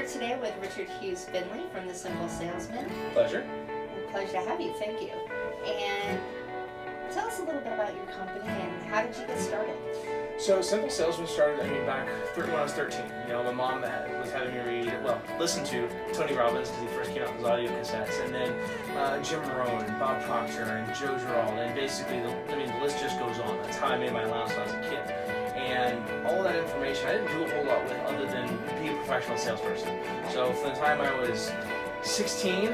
today with Richard Hughes-Findley from The Simple Salesman. Pleasure. Pleasure to have you, thank you. And tell us a little bit about your company and how did you get started? So Simple Salesman started, back when I was 13. My mom was having me listen to Tony Robbins because he first came out with his audio cassettes, and then Jim Rohn and Bob Proctor and Joe Girard, and basically the list just goes on. That's how I made my allowance when I was a kid. And all of that information I didn't do a whole lot with other than be a professional salesperson. So from the time I was 16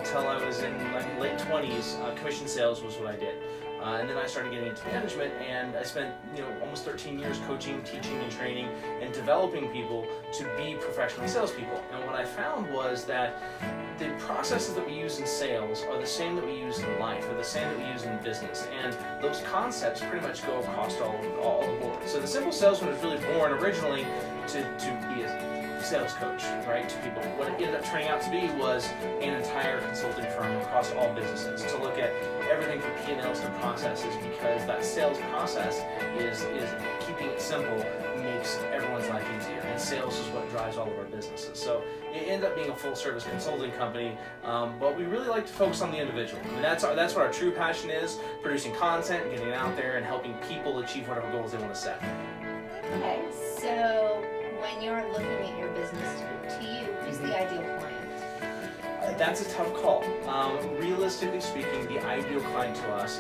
till I was in my late 20s, commission sales was what I did. And then I started getting into management, and I spent almost 13 years coaching, teaching, and training, and developing people to be professional salespeople. And what I found was that the processes that we use in sales are the same that we use in life, or the same that we use in business, and those concepts pretty much go across all the board. So the Simple Salesman was really born originally to be a sales coach, right, to people. What it ended up turning out to be was an entire consulting firm across all businesses to look at everything from P&Ls to processes, because that sales process is keeping it simple makes everyone's life easier, and sales is what drives all of our businesses. So it ended up being a full-service consulting company, but we really like to focus on the individual. That's what our true passion is: producing content, getting it out there, and helping people achieve whatever goals they want to set. Okay, so when you're looking at your business, to you, who's the ideal client? That's a tough call. Realistically speaking, the ideal client to us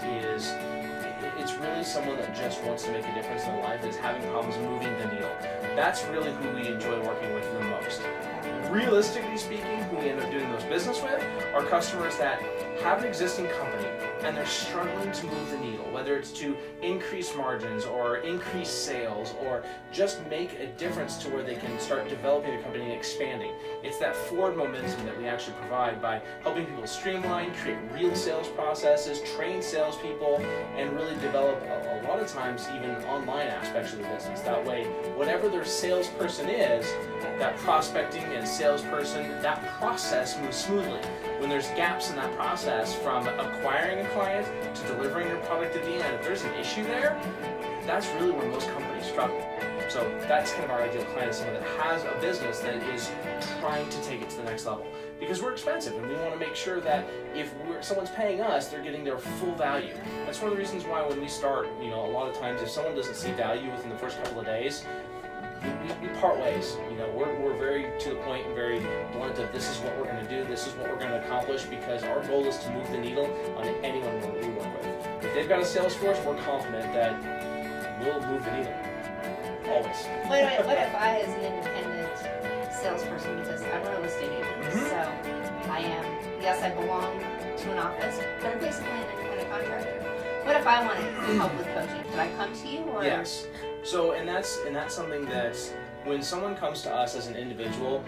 it's really someone that just wants to make a difference in their life, is having problems moving the needle. That's really who we enjoy working with the most. Realistically speaking, who we end up doing most business with are customers that have an existing company and they're struggling to move the needle, whether it's to increase margins or increase sales or just make a difference to where they can start developing a company and expanding. It's that forward momentum that we actually provide by helping people streamline, create real sales processes, train salespeople, and really develop a lot of times even online aspects of the business. That way, whatever their salesperson is, that prospecting and salesperson, that process moves smoothly. When there's gaps in that process from acquiring a client to delivering your product at the end, if there's an issue there, that's really where most companies struggle. So that's kind of our ideal client, is someone that has a business that is trying to take it to the next level. Because we're expensive, and we want to make sure that if someone's paying us, they're getting their full value. That's one of the reasons why when we start, a lot of times if someone doesn't see value within the first couple of days, we part ways. We're very to the point and very blunt of this is what we're going to do, this is what we're going to accomplish, because our goal is to move the needle on anyone we work with. If they've got a sales force, we're confident that we'll move the needle. Always. What if I, as an independent salesperson, because I'm a real estate agent, so I am, yes, I belong to an office, but I'm basically an independent contractor. What if I wanted help with coaching? Could I come to you? Or? Yes. So, and that's something that when someone comes to us as an individual,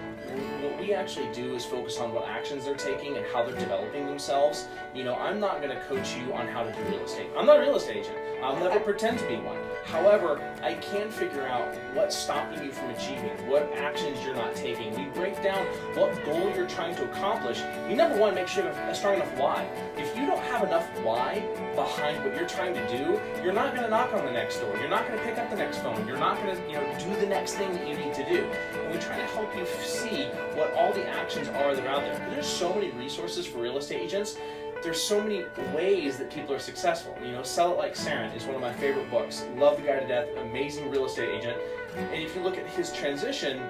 what we actually do is focus on what actions they're taking and how they're developing themselves. I'm not going to coach you on how to do real estate. I'm not a real estate agent. I'll never pretend to be one. However, I can figure out what's stopping you from achieving, what actions you're not taking. We break down what goal you're trying to accomplish. We number one, make sure you have a strong enough why. If you don't have enough why behind what you're trying to do, you're not going to knock on the next door. You're not going to pick up the next phone. You're not going to do the next thing that you need to do. And we try to help you see what all the actions are that are out there. There's so many resources for real estate agents. There's so many ways that people are successful. Sell It Like Saren is one of my favorite books. Love the guy to death. Amazing real estate agent. And if you look at his transition,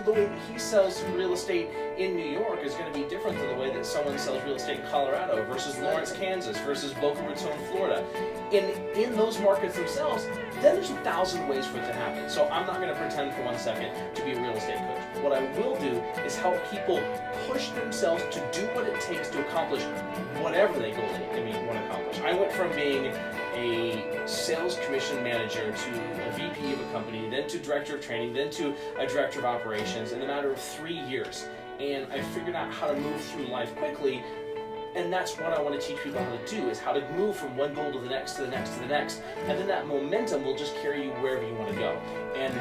the way that he sells real estate in New York is going to be different than the way that someone sells real estate in Colorado versus Lawrence, Kansas versus Boca Raton, Florida. In those markets themselves, then there's 1,000 ways for it to happen. So I'm not going to pretend for 1 second to be a real estate coach. What I will do is help people push themselves to do what it takes to accomplish whatever they want to accomplish. I went from being a sales commission manager to a VP of a company, then to director of training, then to a director of operations in a matter of 3 years. And I figured out how to move through life quickly, and that's what I want to teach people how to do, is how to move from one goal to the next, to the next, to the next, and then that momentum will just carry you wherever you want to go. And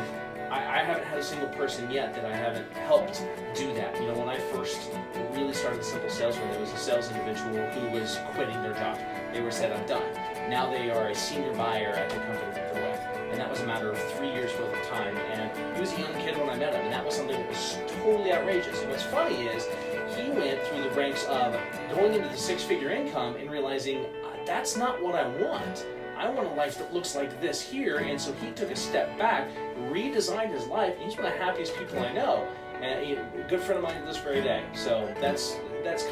I haven't had a single person yet that I haven't helped do that. When I first really started the Simple Salesman, there was a sales individual who was quitting their job. They were said, I'm done. Now they are a senior buyer at the company that they're with. And that was a matter of 3 years worth of time. And He was a young kid when I met him, and that was something that was totally outrageous. And what's funny is he went through the ranks of going into the six-figure income and realizing, that's not what I want. I want a life that looks like this here. And so he took a step back, redesigned his life, and he's one of the happiest people I know. And a good friend of mine to this very day. So that's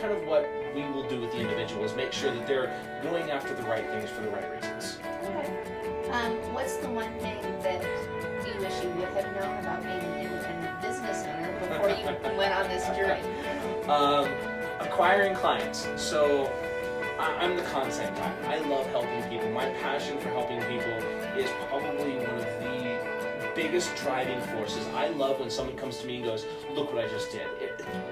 kind of what we will do with the individual, is make sure that they're going after the right things for the right reasons. Okay. What's the one thing that you wish you would have known about being an independent business owner before you went on this journey? Acquiring clients. So I'm the content guy. I love helping people. My passion for helping people is probably one of the biggest driving forces. I love when someone comes to me and goes, look what I just did.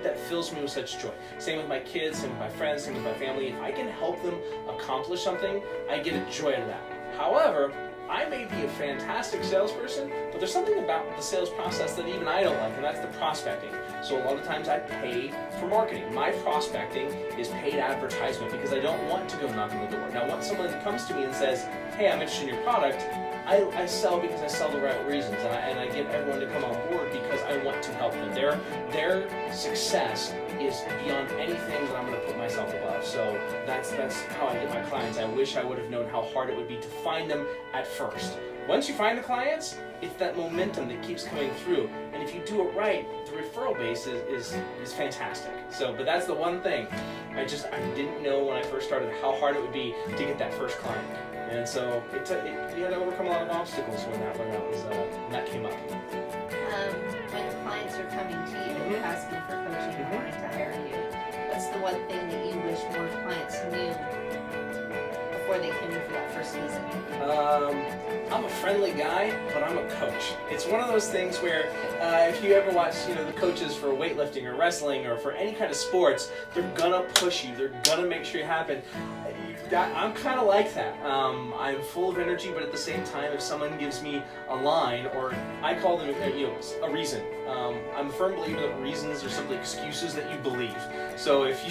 That fills me with such joy. Same with my kids, same with my friends, same with my family. If I can help them accomplish something, I get a joy out of that. However, I may be a fantastic salesperson, but there's something about the sales process that even I don't like, and that's the prospecting. So a lot of times I pay for marketing. My prospecting is paid advertisement because I don't want to go knock on the door. Now, once someone comes to me and says, hey, I'm interested in your product, I sell because I sell the right reasons, and I get everyone to come on board because I want to help them. Their success is beyond anything that I'm going to put myself above. So that's how I get my clients. I wish I would have known how hard it would be to find them at first. Once you find the clients, it's that momentum that keeps coming through. And if you do it right, the referral base is fantastic. So, but that's the one thing. I didn't know when I first started how hard it would be to get that first client. And so we had to overcome a lot of obstacles when that came up. When clients are coming to you asking for coaching or wanting to hire you, what's the one thing that you wish more clients knew before they came in for that first visit? I'm a friendly guy, but I'm a coach. It's one of those things where if you ever watch, the coaches for weightlifting or wrestling or for any kind of sports, they're gonna push you. They're gonna make sure you happen. I'm kind of like that. I'm full of energy, but at the same time, if someone gives me a line, or I call them, a reason. I'm a firm believer that reasons are simply excuses that you believe. So if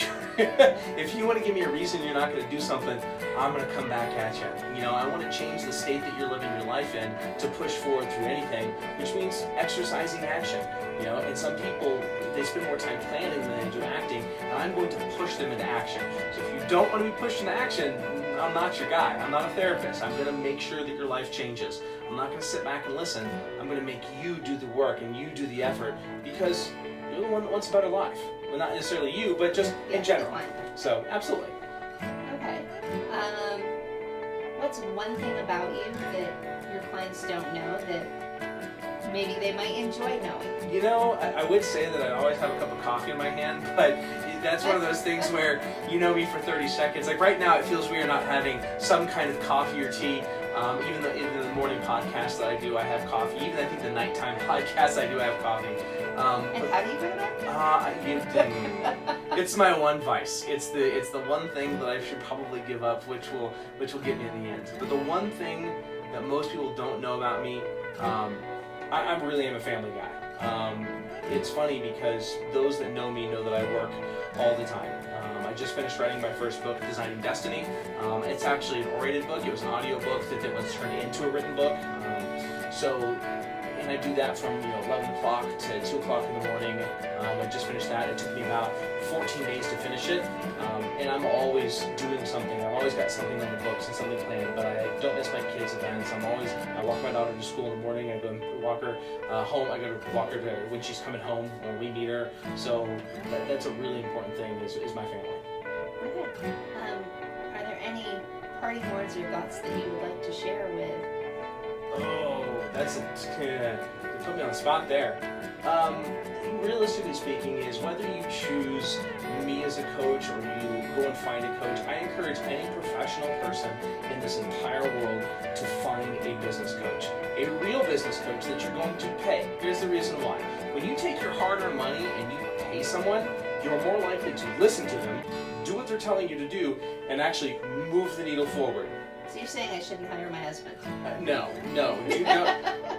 you want to give me a reason you're not going to do something, I'm going to come back at you. I want to change the state that you're living your life in to push forward through anything, which means exercising action. And some people, they spend more time planning than they do acting, and I'm going to push them into action. So if you don't want to be pushed into action, I'm not your guy. I'm not a therapist. I'm going to make sure that your life changes. I'm not going to sit back and listen. I'm going to make you do the work and you do the effort, because you're the one that wants a better life. Well, not necessarily you, but just in general. So, absolutely. Okay. What's one thing about you that your clients don't know that maybe they might enjoy knowing? I would say that I always have a cup of coffee in my hand, but that's one of those things where you know me for 30 seconds. Like right now, it feels weird not having some kind of coffee or tea. Even the morning podcast that I do, I have coffee. Even I think the nighttime podcast I do, I have coffee. And how do you bring it up? It's my one vice. It's the one thing that I should probably give up, which will get me in the end. But the one thing that most people don't know about me, I really am a family guy. It's funny because those that know me know that I work all the time. I just finished writing my first book, Designing Destiny. It's actually an orated book. It was an audio book that was turned into a written book. And I do that from 11 o'clock to 2 o'clock in the morning. I just finished that. It took me about 14 days to finish it. And I'm always doing something. I've always got something on the books and something planned, but I don't miss my kids' events. I walk my daughter to school in the morning. I go and walk her home. I go to walk her when she's coming home, when we meet her. So that's a really important thing is my family. Okay. Are there any parting words or thoughts that you would like to share with? Oh, you put me on the spot there. Realistically speaking, is whether you choose me as a coach or you go and find a coach, I encourage any professional person in this entire world to find a business coach. A real business coach that you're going to pay. Here's the reason why. When you take your hard-earned money and you pay someone, you're more likely to listen to them, do what they're telling you to do, and actually move the needle forward. So you're saying I shouldn't hire my husband? No.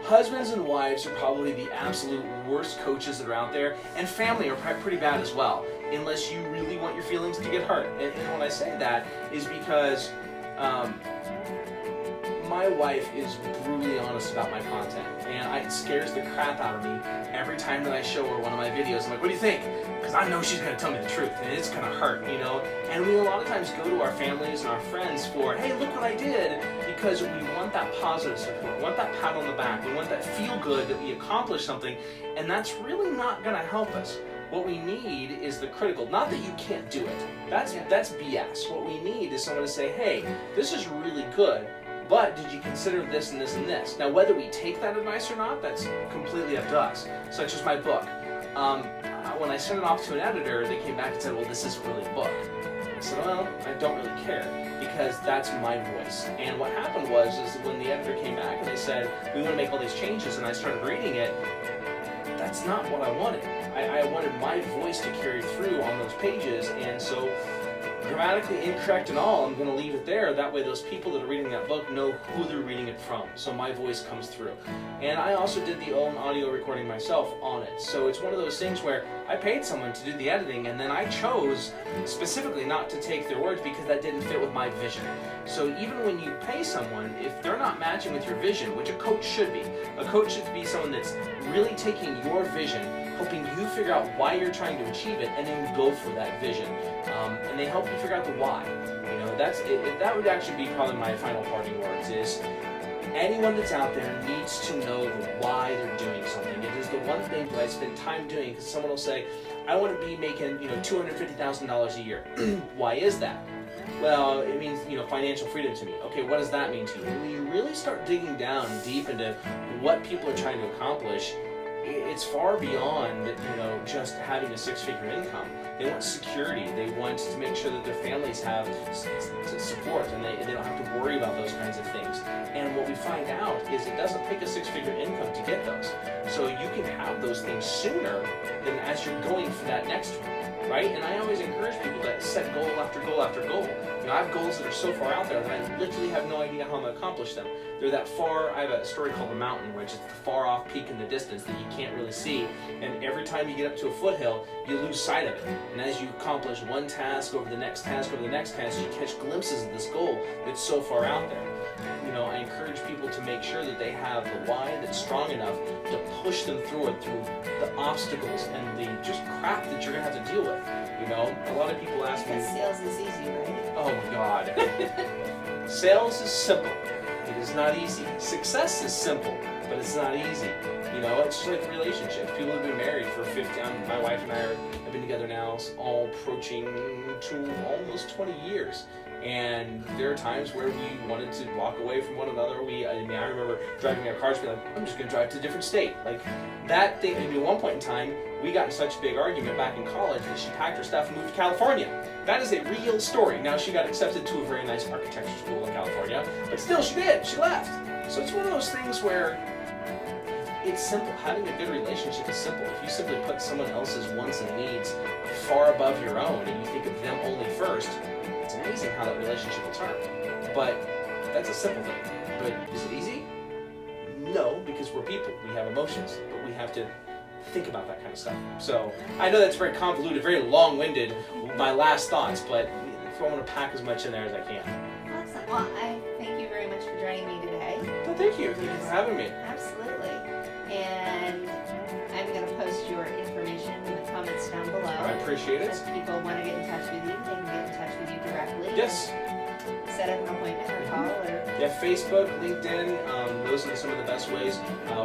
Husbands and wives are probably the absolute worst coaches that are out there, and family are pretty bad as well, unless you really want your feelings to get hurt. And when I say that is because my wife is brutally honest about my content, and it scares the crap out of me every time that I show her one of my videos. I'm like, what do you think? Because I know she's going to tell me the truth, and it's going to hurt, you know? And we a lot of times go to our families and our friends for, hey, look what I did, because we want that positive support, we want that pat on the back, we want that feel good that we accomplished something, and that's really not going to help us. What we need is the critical. Not that you can't do it. That's BS. What we need is someone to say, hey, this is really good, but did you consider this and this and this? Now, whether we take that advice or not, that's completely up to us. Such as my book. When I sent it off to an editor, they came back and said, well, this isn't really a book. I said, well, I don't really care, because that's my voice. And what happened was when the editor came back and they said, we want to make all these changes, and I started reading it, that's not what I wanted. I wanted my voice to carry through on those pages, and so grammatically incorrect and all, I'm going to leave it there. That way those people that are reading that book know who they're reading it from, so my voice comes through. And I also did the own audio recording myself on it, so it's one of those things where I paid someone to do the editing, and then I chose specifically not to take their words because that didn't fit with my vision. So even when you pay someone, if they're not matching with your vision, which a coach should be someone that's really taking your vision, helping you figure out why you're trying to achieve it, and then go for that vision. And they help you figure out the why. You know, that's it. That would actually be probably my final parting words. Is anyone that's out there needs to know the why they're doing something. It is the one thing that I spend time doing, because someone will say, I want to be making $250,000 a year. Why is that? Well, it means financial freedom to me. Okay, what does that mean to you? When you really start digging down deep into what people are trying to accomplish, it's far beyond just having a six-figure income. They want security. They want to make sure that their families have support, and they don't have to worry about those kinds of things. And what we find out is it doesn't take a six-figure income to get those. So you can have those things sooner than as you're going for that next one, right? And I always encourage people to set goal after goal after goal. I have goals that are so far out there that I literally have no idea how I'm going to accomplish them. They're that far. I have a story called The Mountain, which is the far off peak in the distance that you can't really see. And every time you get up to a foothill, you lose sight of it. And as you accomplish one task over the next task over the next task, you catch glimpses of this goal that's so far out there. I encourage people to make sure that they have the why that's strong enough to push them through it, through the obstacles and the just crap that you're going to have to deal with. A lot of people ask me... Because sales is easy, right? Oh my God. Sales is simple. It is not easy. Success is simple, but it's not easy. It's just like relationships. People have been married for 50, my wife and I have been together now all approaching to almost 20 years. And there are times where we wanted to walk away from one another. I remember driving our cars, being like, I'm just going to drive to a different state. Like that thing, at one point in time, we got in such a big argument back in college that she packed her stuff and moved to California. That is a real story. Now she got accepted to a very nice architecture school in California, but still she did. She left. So it's one of those things where it's simple. Having a good relationship is simple. If you simply put someone else's wants and needs far above your own and you think of them only first, it's amazing how that relationship will turn. But that's a simple thing. But is it easy? No, because we're people. We have emotions, but we have to think about that kind of stuff. So I know that's very convoluted, very long-winded, my last thoughts, but I want to pack as much in there as I can. Awesome. Well, I thank you very much for joining me today. Well, thank you. Thank you for having me. Absolutely. And I'm going to post your information in the comments down below. I appreciate it. If people want to get in touch with you, they can get in touch with you directly. Yes. Set up an appointment or call or... Yeah, Facebook, LinkedIn, those are some of the best ways.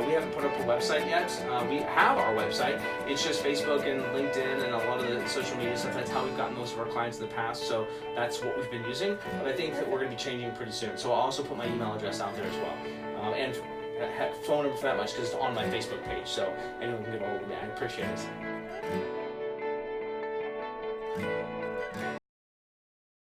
We haven't put up a website yet. We have our website. It's just Facebook and LinkedIn and a lot of the social media stuff. That's how we've gotten most of our clients in the past, so that's what we've been using. But I think that we're going to be changing pretty soon. So I'll also put my email address out there as well. And phone number for that much because it's on my Facebook page, so anyone can get a hold of me. I appreciate it.